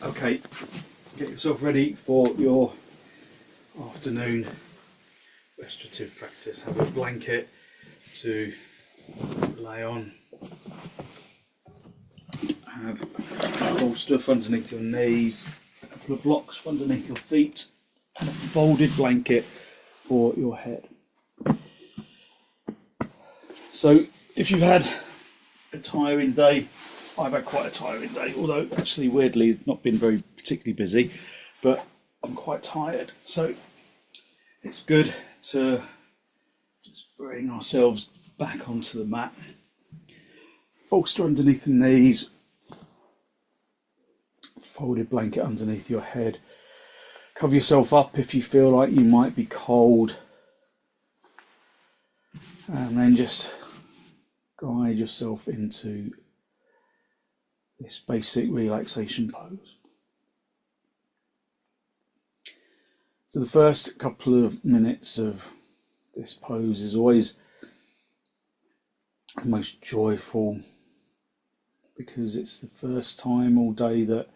Okay, get yourself ready for your afternoon restorative practice. Have a blanket to lay on. Have a bolster underneath your knees, a couple of blocks underneath your feet, and a folded blanket for your head. So if you've had a tiring day, I've had quite a tiring day, although actually weirdly it's not been very particularly busy, but I'm quite tired. So it's good to just bring ourselves back onto the mat. Bolster underneath the knees, folded blanket underneath your head. Cover yourself up if you feel like you might be cold, and then just guide yourself into this basic relaxation pose. So the first couple of minutes of this pose is always the most joyful, because it's the first time all day that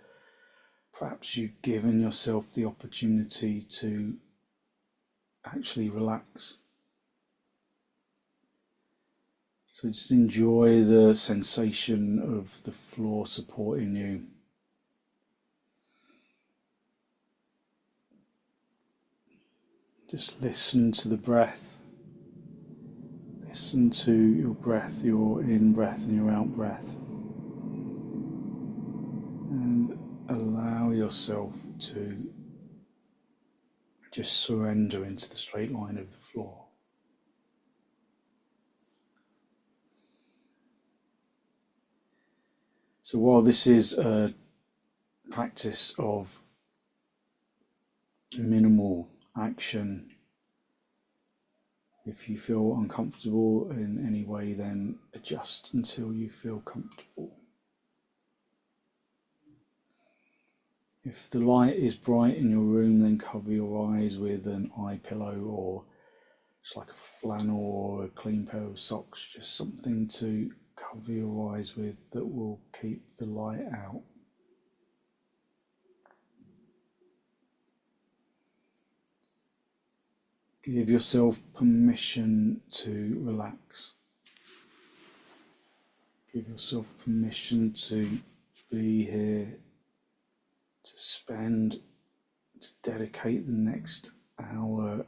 perhaps you've given yourself the opportunity to actually relax. So just enjoy the sensation of the floor supporting you. Just listen to the breath. Listen to your breath, your in breath and your out breath. And allow yourself to just surrender into the straight line of the floor. So while this is a practice of minimal action, if you feel uncomfortable in any way, then adjust until you feel comfortable. If the light is bright in your room, then cover your eyes with an eye pillow, or just like a flannel or a clean pair of socks, just something to cover your eyes with that will keep the light out. Give yourself permission to relax. Give yourself permission to be here, to spend, to dedicate the next hour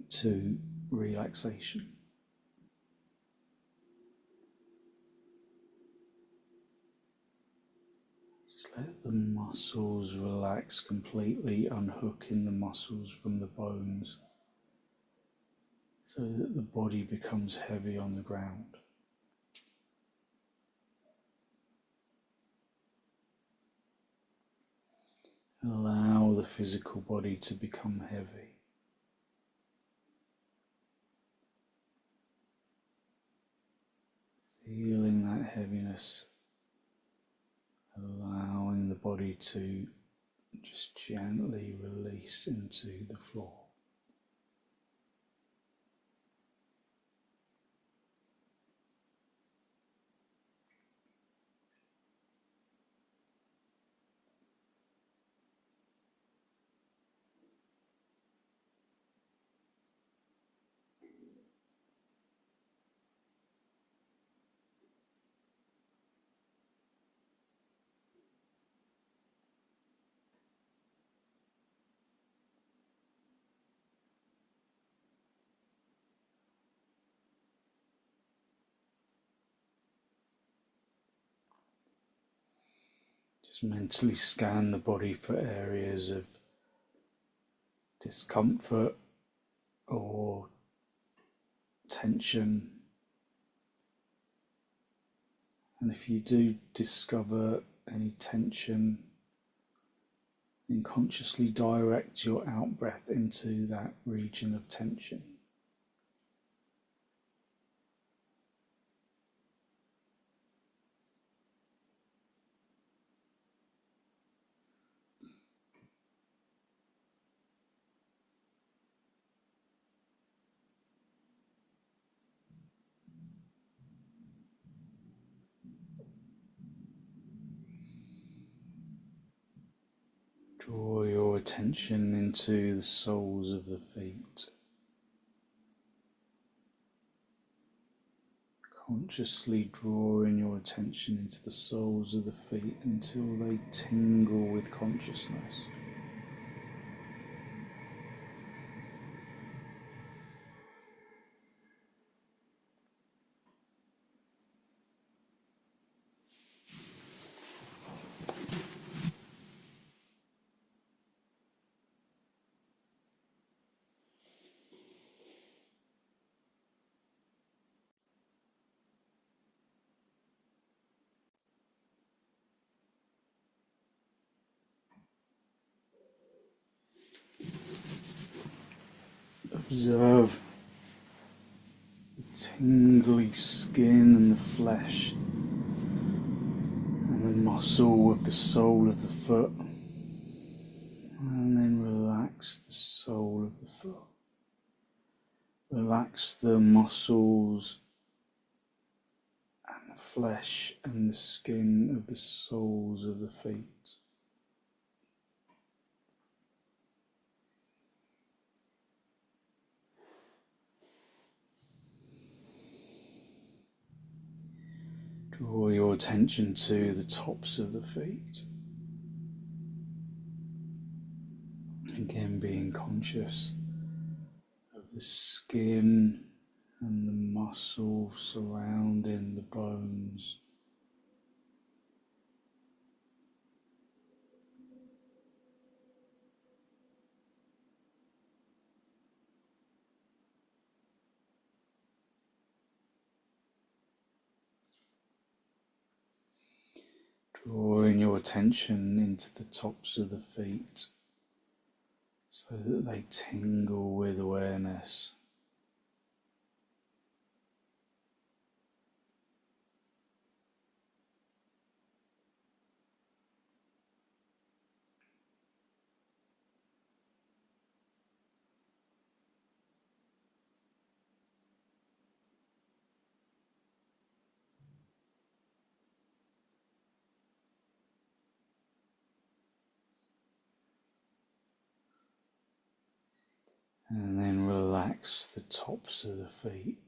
to relaxation. Let the muscles relax completely, unhooking the muscles from the bones so that the body becomes heavy on the ground. Allow the physical body to become heavy. Feeling that heaviness, allowing the body to just gently release into the floor. Just mentally scan the body for areas of discomfort or tension. And if you do discover any tension, then consciously direct your out breath into that region of tension. Draw your attention into the soles of the feet. Consciously drawing your attention into the soles of the feet until they tingle with consciousness. Observe the tingly skin and the flesh and the muscle of the sole of the foot, and then relax the sole of the foot. Relax the muscles and the flesh and the skin of the soles of the feet. Draw your attention to the tops of the feet. Again, being conscious of the skin and the muscle surrounding the bones. Drawing your attention into the tops of the feet so that they tingle with awareness. And then relax the tops of the feet,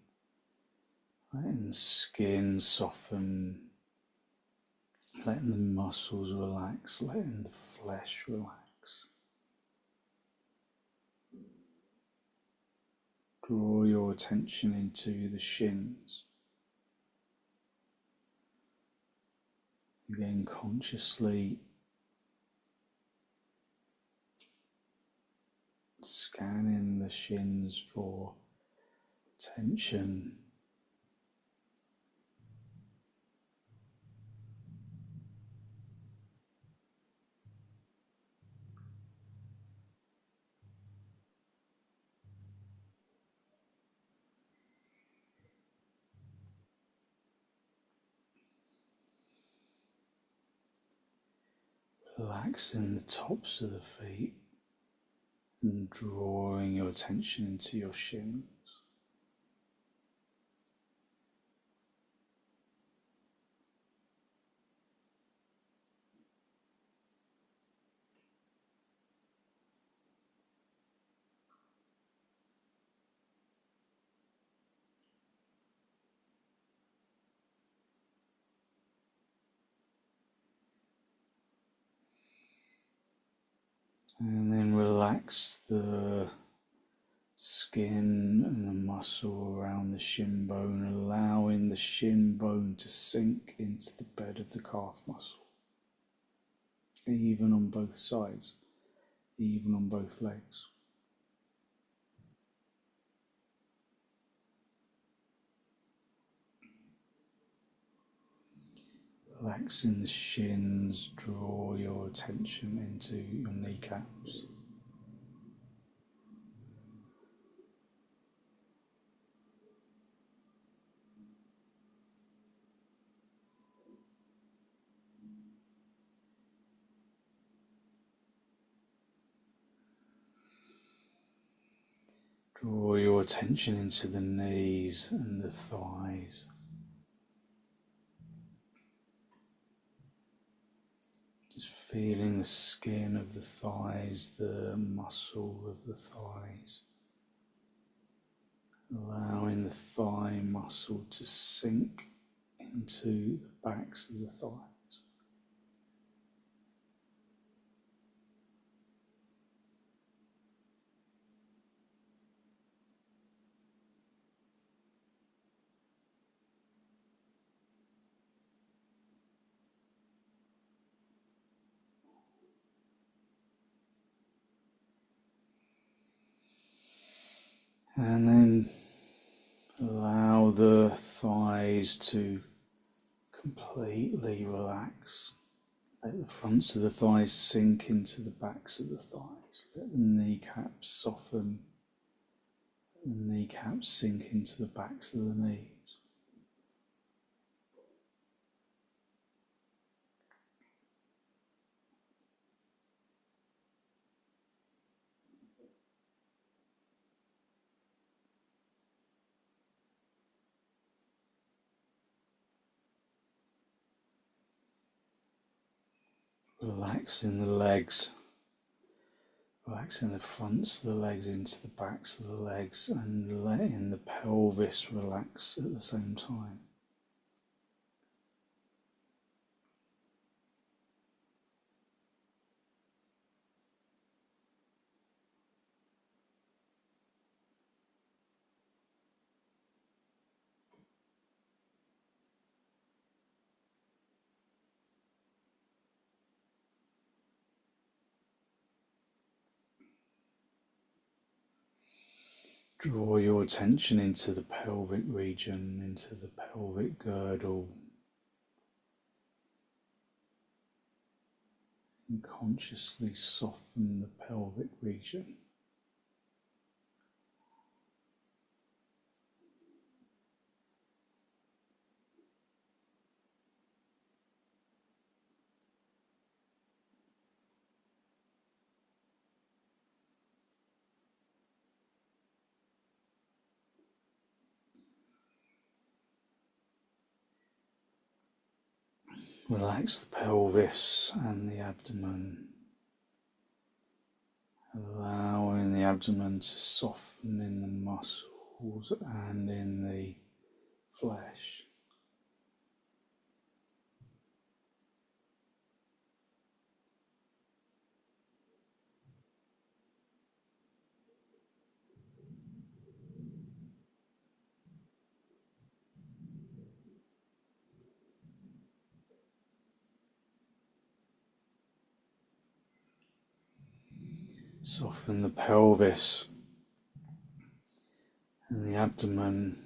letting the skin soften, letting the muscles relax, letting the flesh relax. Draw your attention into the shins. Again, consciously scanning the shins for tension. Relaxing the tops of the feet and drawing your attention into your shins. And then relax the skin and the muscle around the shin bone, allowing the shin bone to sink into the bed of the calf muscle, even on both sides, even on both legs. Relaxing the shins, draw your attention into your kneecaps. Draw your attention into the knees and the thighs. Just feeling the skin of the thighs, the muscle of the thighs. Allowing the thigh muscle to sink into the backs of the thighs. And then allow the thighs to completely relax. Let the fronts of the thighs sink into the backs of the thighs. Let the kneecaps soften. The kneecaps sink into the backs of the knees. Relaxing the legs, relaxing the fronts of the legs into the backs of the legs, and letting the pelvis relax at the same time. Draw your attention into the pelvic region, into the pelvic girdle, and consciously soften the pelvic region. Relax the pelvis and the abdomen, allowing the abdomen to soften in the muscles and in the flesh. Soften the pelvis and the abdomen,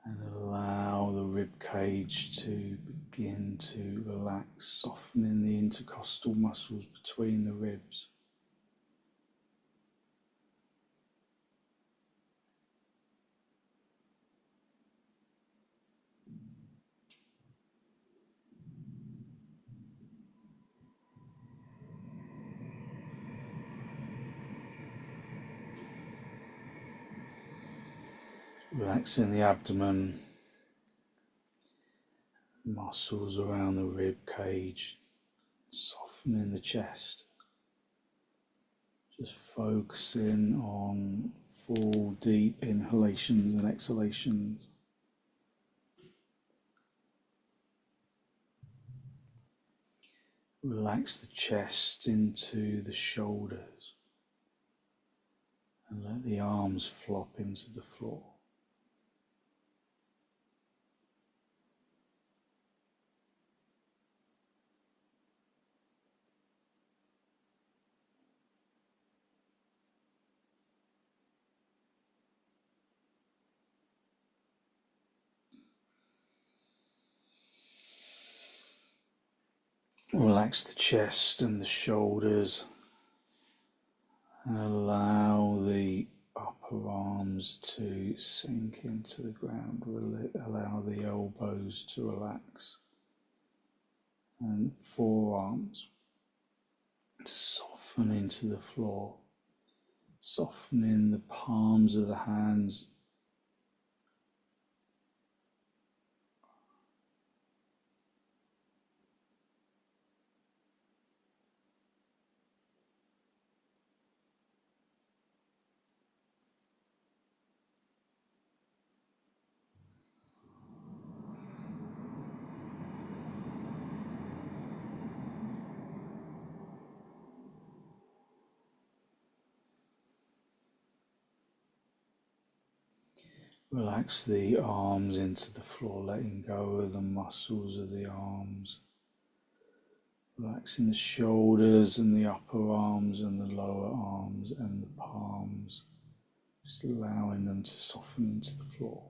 and allow the rib cage to begin to relax, softening the intercostal muscles between the ribs. Relaxing the abdomen, muscles around the rib cage, softening the chest. Just focusing on full deep inhalations and exhalations. Relax the chest into the shoulders and let the arms flop into the floor. Relax the chest and the shoulders and allow the upper arms to sink into the ground. Allow the elbows to relax and forearms to soften into the floor, softening the palms of the hands Relax the arms into the floor, letting go of the muscles of the arms. Relaxing the shoulders and the upper arms and the lower arms and the palms. Just allowing them to soften into the floor.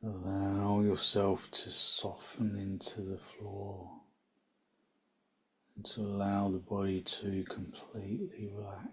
Allow yourself to soften into the floor and to allow the body to completely relax.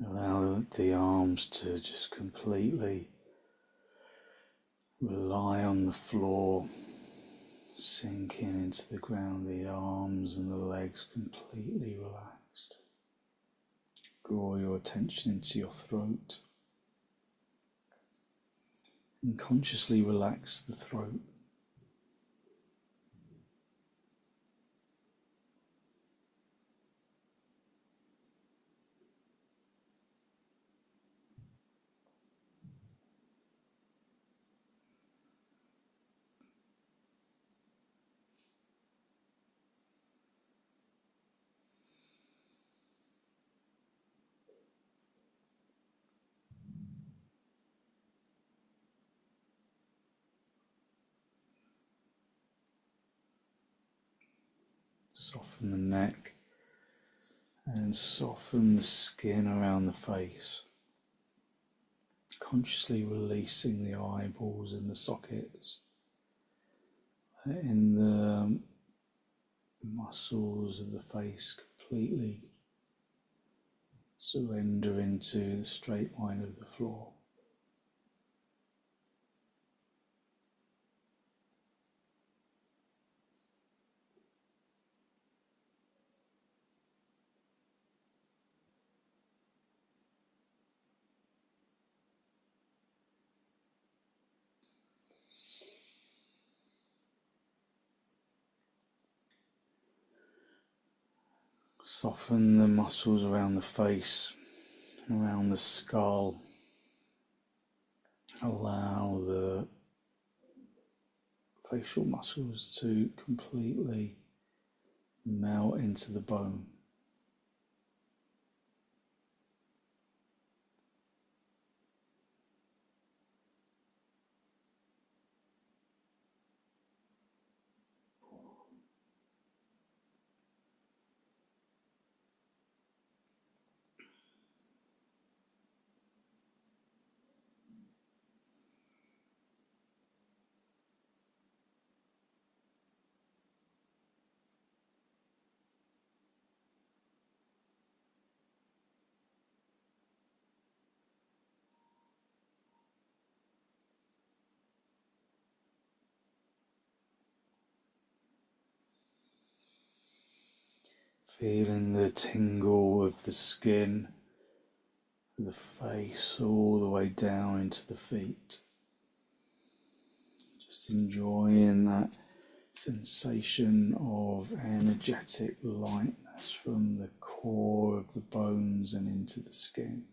Allow the arms to just completely rely on the floor, sinking into the ground, the arms and the legs completely relaxed. Draw your attention into your throat and consciously relax the throat. Soften the neck and soften the skin around the face, consciously releasing the eyeballs and the sockets, letting the muscles of the face completely surrender into the straight line of the floor. Soften the muscles around the face, around the skull. Allow the facial muscles to completely melt into the bone. Feeling the tingle of the skin, the face, all the way down into the feet. Just enjoying that sensation of energetic lightness from the core of the bones and into the skin.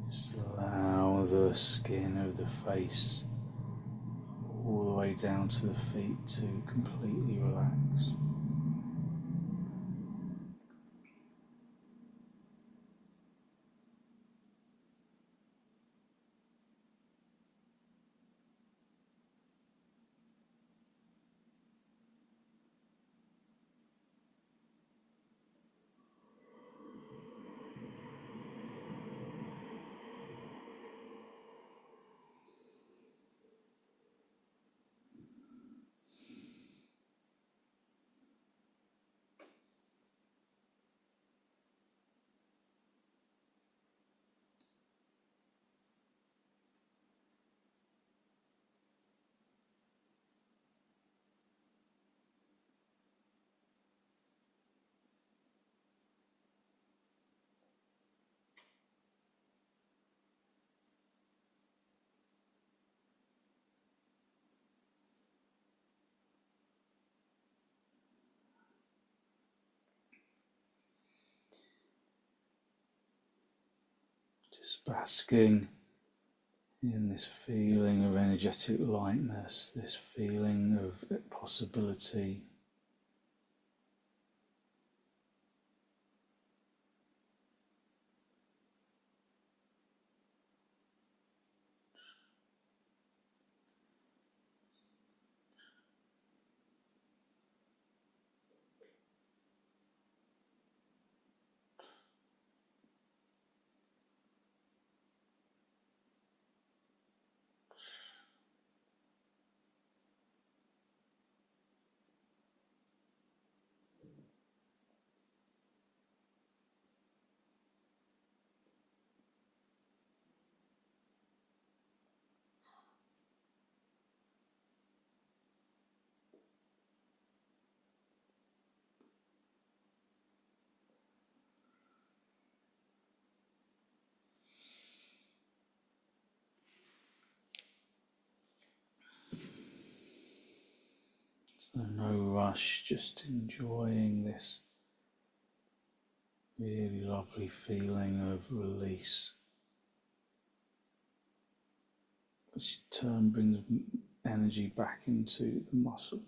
Just allow the skin of the face all the way down to the feet to completely relax. Just basking in this feeling of energetic lightness, this feeling of possibility. So no rush, just enjoying this really lovely feeling of release, which in turn brings energy back into the muscles.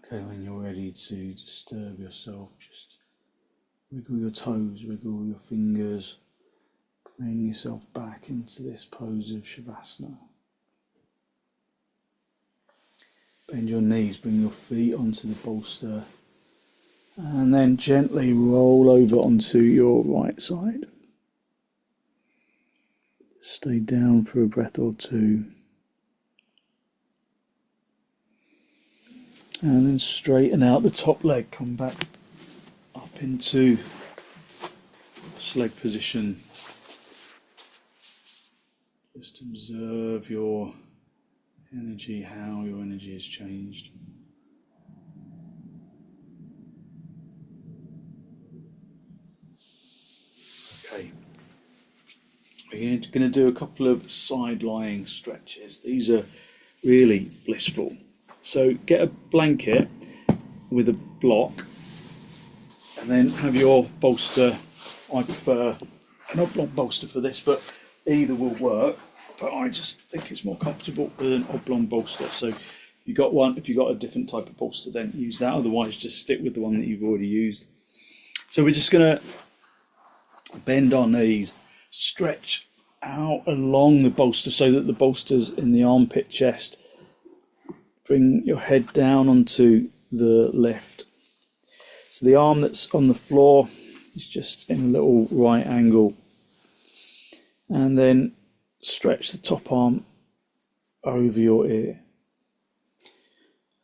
Okay, when you're ready to disturb yourself, just wiggle your toes, wiggle your fingers, bring yourself back into this pose of Shavasana. bend your knees, bring your feet onto the bolster, and then gently roll over onto your right side. Stay down for a breath or two. And then straighten out the top leg, come back up into leg position. Just observe your energy, how your energy has changed. Okay, we're going to do a couple of side lying stretches. These are really blissful. So get a blanket with a block and then have your bolster. I prefer an oblong bolster for this, but either will work. But I just think it's more comfortable with an oblong bolster. So if you got one, if you've got a different type of bolster, then use that. Otherwise, just stick with the one that you've already used. So we're just going to bend our knees, stretch out along the bolster so that the bolster's in the armpit chest. Bring your head down onto the left. So the arm that's on the floor is just in a little right angle. And then stretch the top arm over your ear.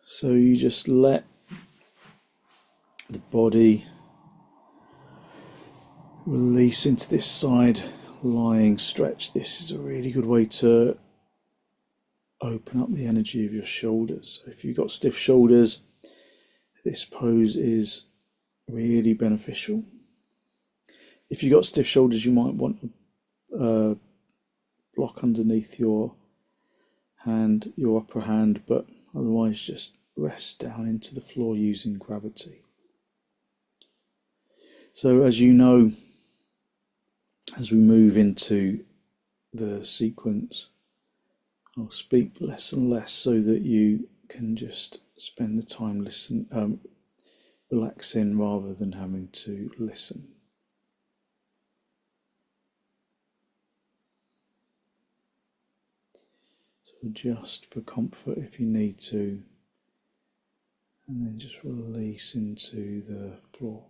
So you just let the body release into this side lying stretch. This is a really good way to open up the energy of your shoulders. So if you've got stiff shoulders, this pose is really beneficial. If you've got stiff shoulders, you might want a block underneath your hand, your upper hand, but otherwise just rest down into the floor using gravity. So as you know, as we move into the sequence, I'll speak less and less so that you can just spend the time relaxing rather than having to listen. So adjust for comfort if you need to, and then just release into the floor.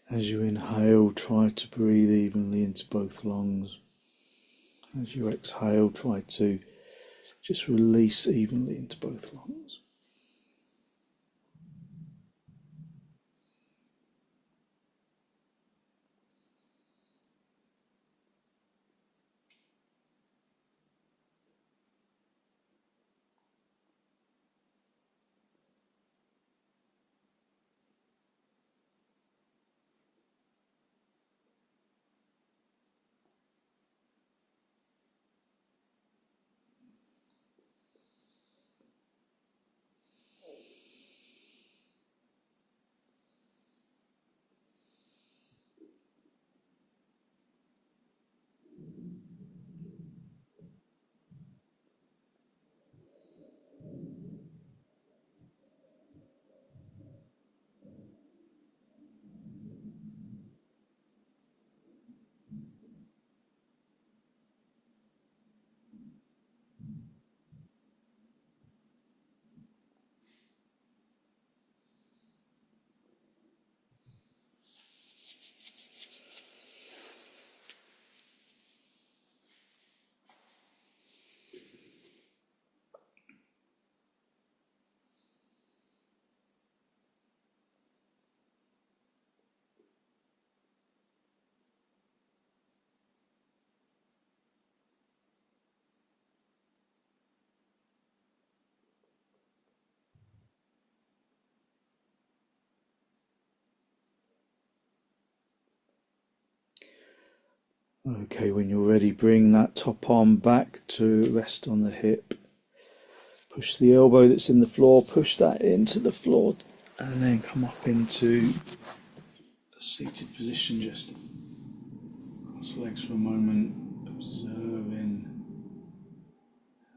As you inhale, try to breathe evenly into both lungs. As you exhale, try to just release evenly into both lungs. Okay, when you're ready, bring that top arm back to rest on the hip. Push the elbow that's in the floor, push that into the floor, and then come up into a seated position. Just cross legs for a moment, observing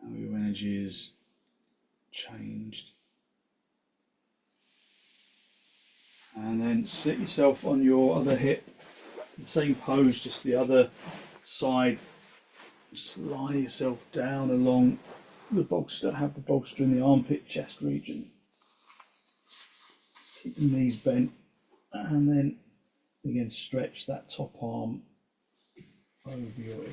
how your energy is changed. And then sit yourself on your other hip, the same pose, just the other side. Just lie yourself down along the bolster, have the bolster in the armpit chest region. Keep the knees bent, and then again stretch that top arm over your ear.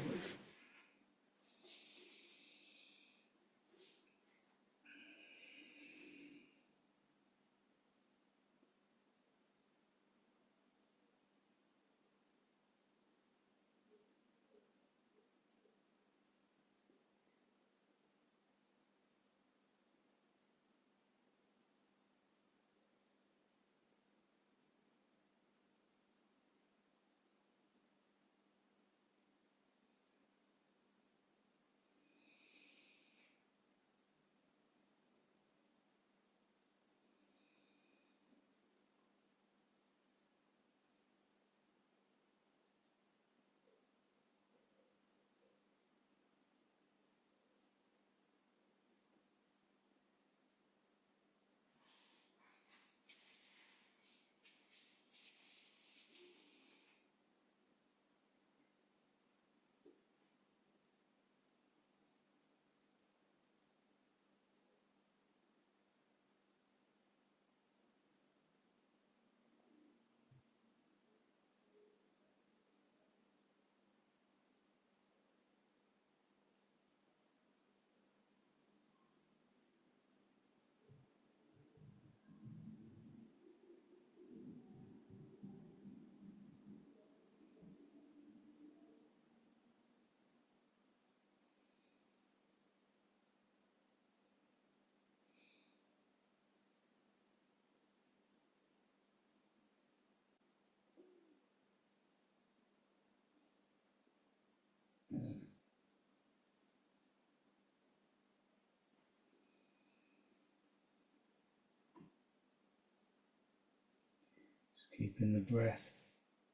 Keeping the breath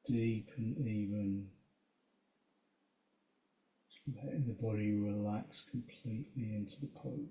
deep and even, letting the body relax completely into the pose.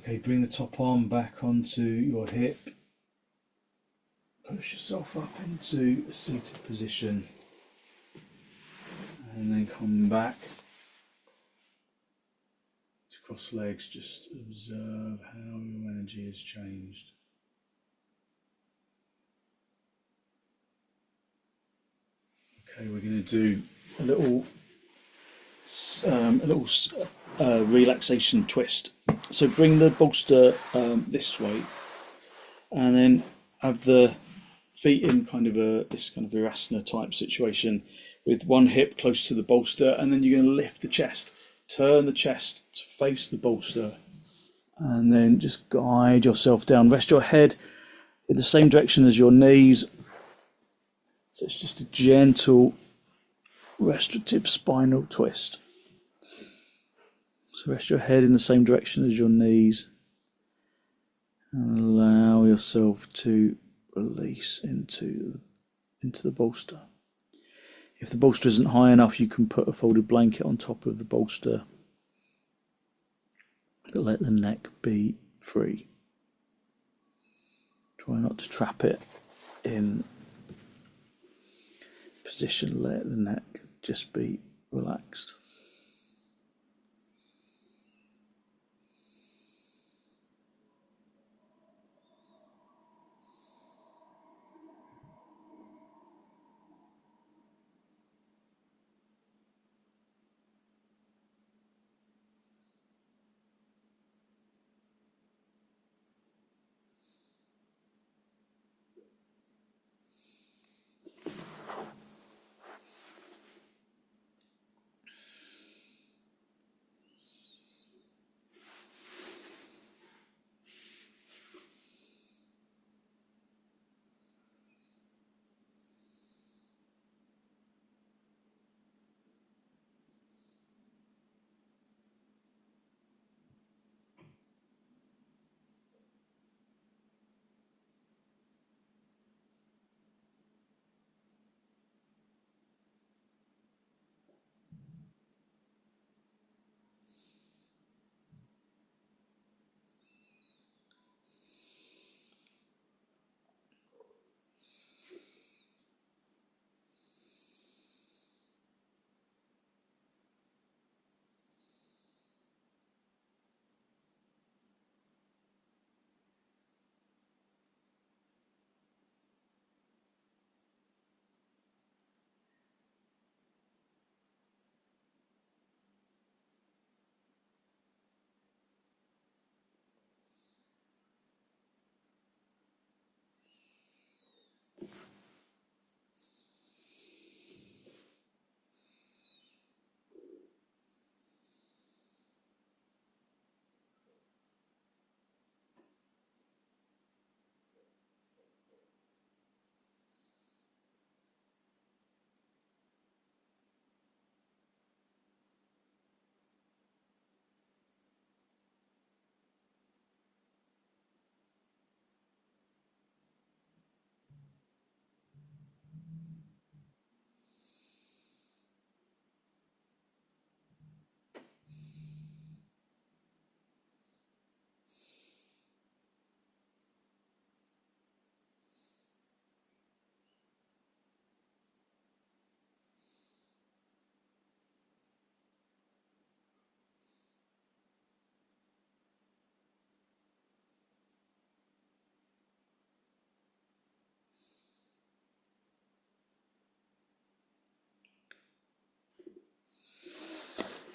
Okay, bring the top arm back onto your hip. Push yourself up into a seated position. And then come back to cross legs. Just observe how your energy has changed. Okay, we're going to do a little relaxation twist. So bring the bolster this way, and then have the feet in kind of this kind of virasana type situation, with one hip close to the bolster, and then you're going to lift the chest, turn the chest to face the bolster, and then just guide yourself down. Rest your head in the same direction as your knees. So it's just a gentle restorative spinal twist. So rest your head in the same direction as your knees and allow yourself to release into the bolster. If the bolster isn't high enough, you can put a folded blanket on top of the bolster, but let the neck be free. Try not to trap it in position. Let the neck just be relaxed.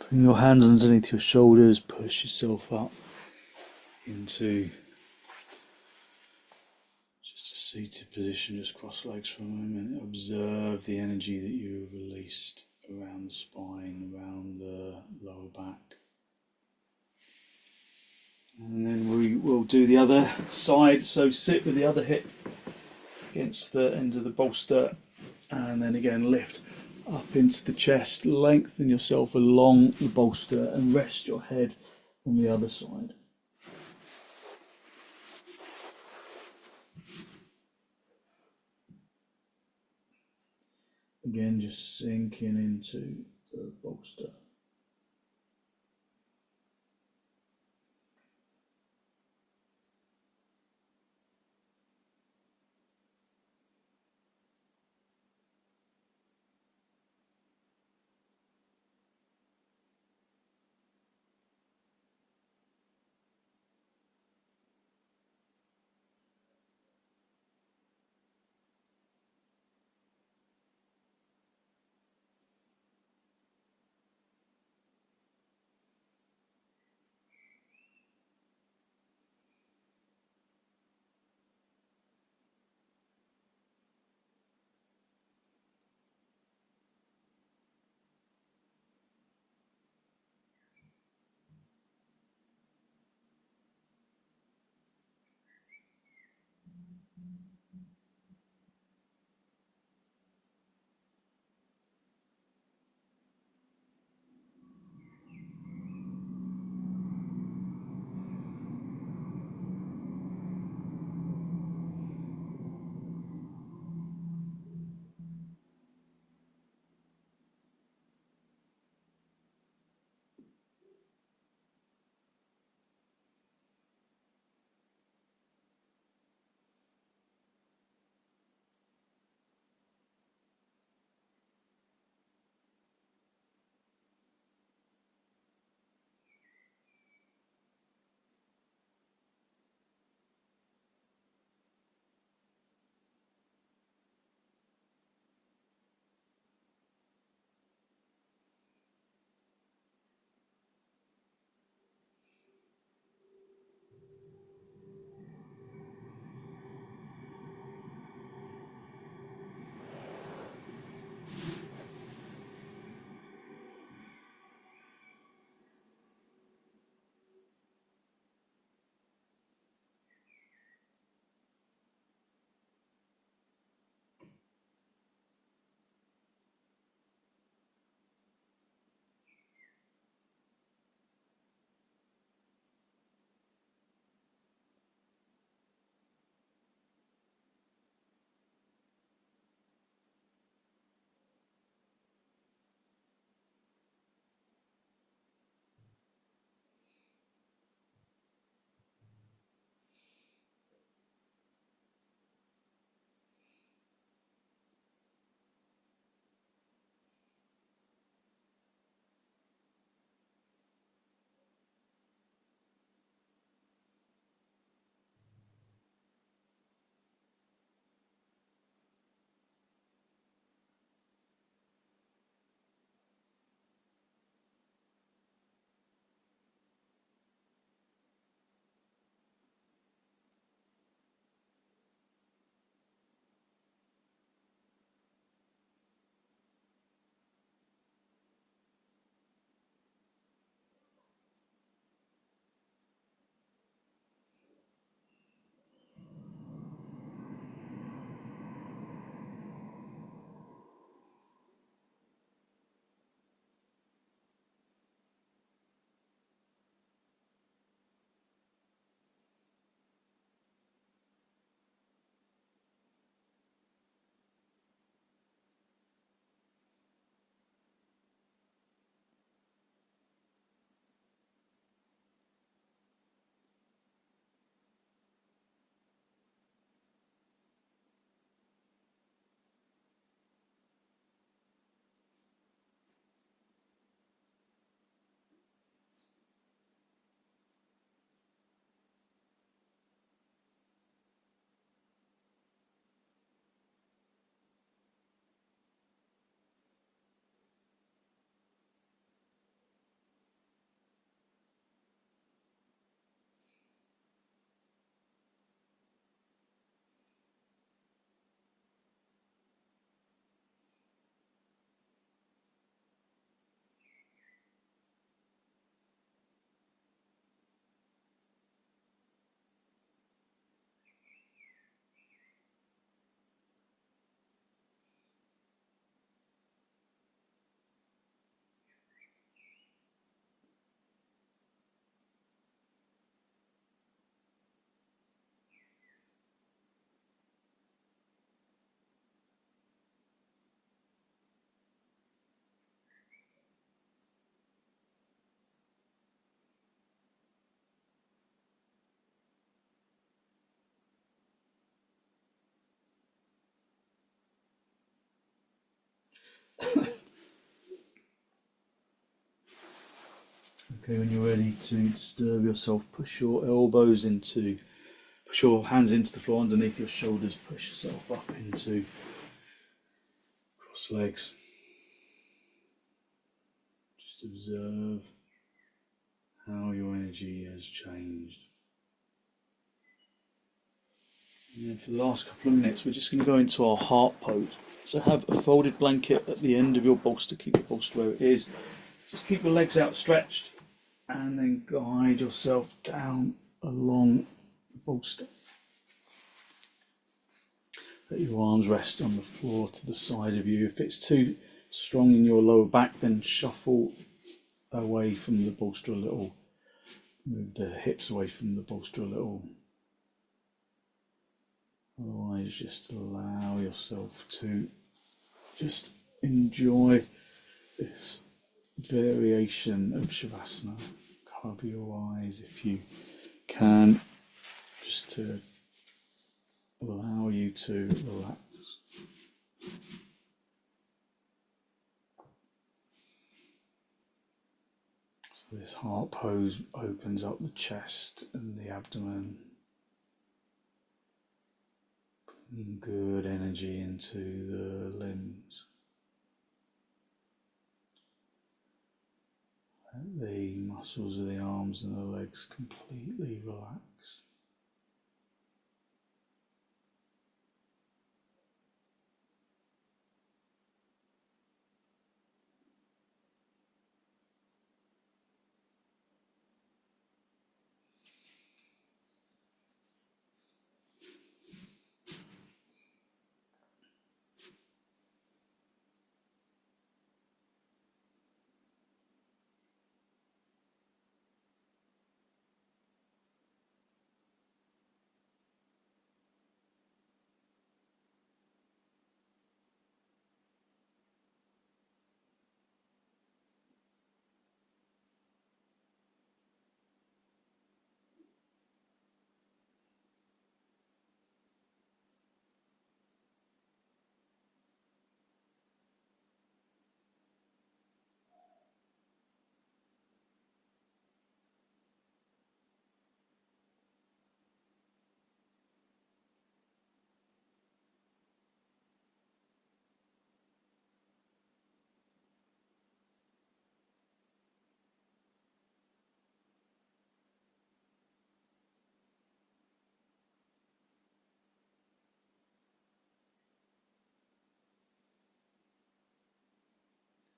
Bring your hands underneath your shoulders, push yourself up into just a seated position, just cross legs for a moment. Observe the energy that you have released around the spine, around the lower back. And then we will do the other side, so sit with the other hip against the end of the bolster, and then again lift up into the chest, lengthen yourself along the bolster and rest your head on the other side. Again, just sinking into the bolster. Okay, when you're ready to disturb yourself, push your elbows into, push your hands into the floor underneath your shoulders, push yourself up into cross legs. Just observe how your energy has changed. And then for the last couple of minutes, we're just going to go into our heart pose. So have a folded blanket at the end of your bolster, keep your bolster where it is. Just keep your legs outstretched and then guide yourself down along the bolster. Let your arms rest on the floor to the side of you. If it's too strong in your lower back, then shuffle away from the bolster a little. Move the hips away from the bolster a little. Otherwise, just allow yourself to just enjoy this variation of Shavasana. Cover your eyes if you can, just to allow you to relax. So this heart pose opens up the chest and the abdomen, bringing good energy into the limbs. Let the muscles of the arms and the legs completely relax.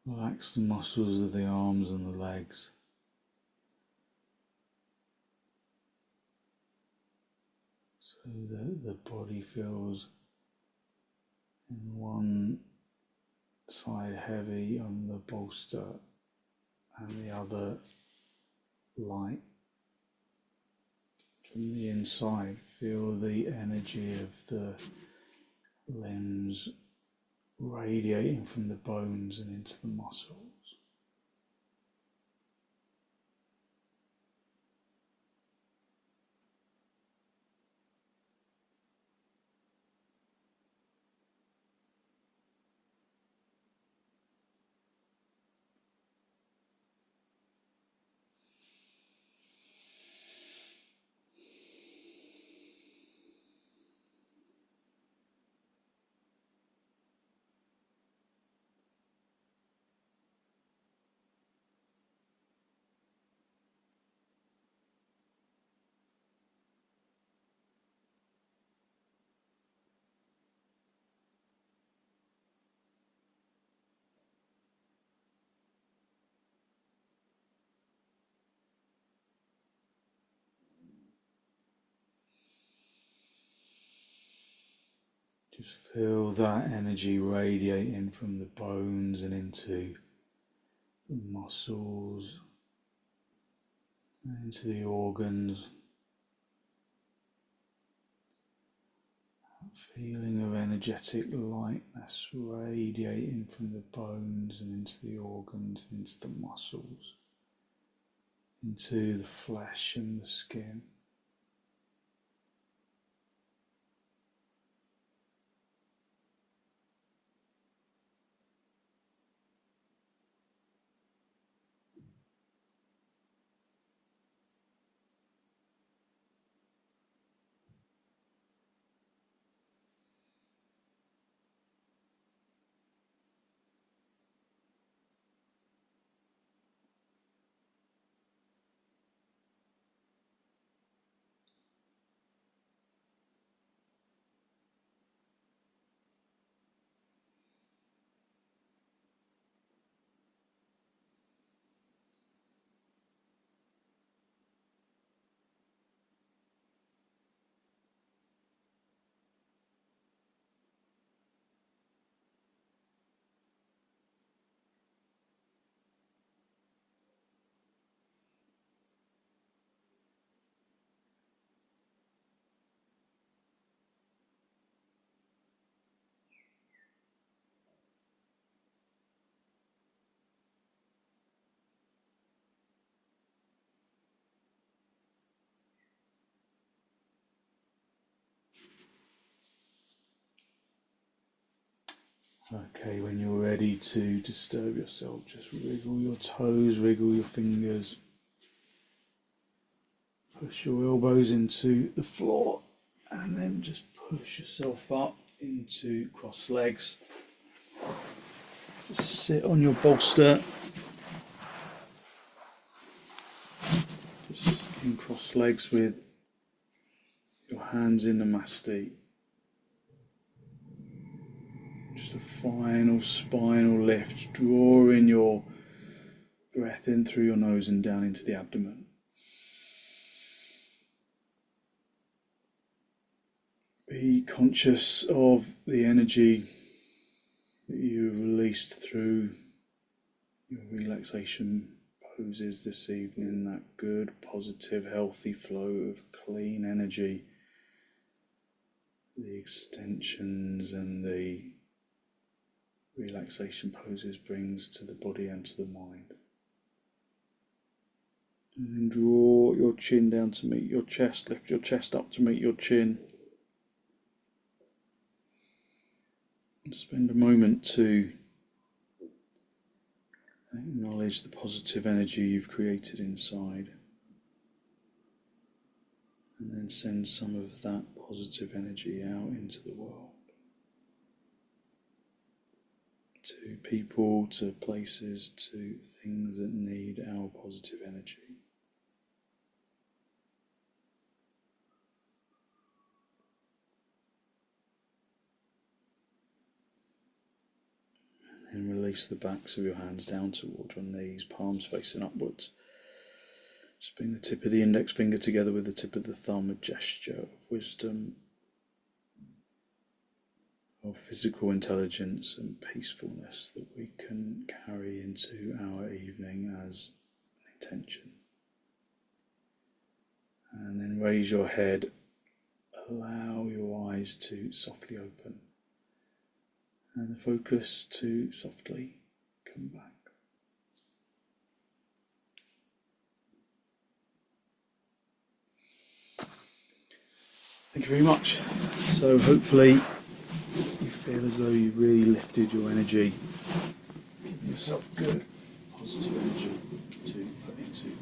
Relax the muscles of the arms and the legs. So that the body feels in one side heavy on the bolster and the other light. From the inside, feel the energy of the limbs radiating from the bones and into the muscles. Just feel that energy radiating from the bones and into the muscles, and into the organs. That feeling of energetic lightness radiating from the bones and into the organs, into the muscles, into the flesh and the skin. Okay, when you're ready to disturb yourself, just wriggle your toes, wriggle your fingers. Push your elbows into the floor and then just push yourself up into cross legs. Just sit on your bolster. Just in cross legs with your hands in the masti. Just a final spinal lift, drawing your breath in through your nose and down into the abdomen. Be conscious of the energy that you've released through your relaxation poses this evening, that good, positive, healthy flow of clean energy, the extensions and the relaxation poses brings to the body and to the mind. And then draw your chin down to meet your chest, lift your chest up to meet your chin. And spend a moment to acknowledge the positive energy you've created inside. And then send some of that positive energy out into the world. To people, to places, to things that need our positive energy. And release the backs of your hands down toward your knees, palms facing upwards. Just bring the tip of the index finger together with the tip of the thumb, a gesture of wisdom, of physical intelligence and peacefulness that we can carry into our evening as an intention. And then raise your head, allow your eyes to softly open. And the focus to softly come back. Thank you very much. So hopefully you feel as though you've really lifted your energy. Give yourself good, positive energy to put into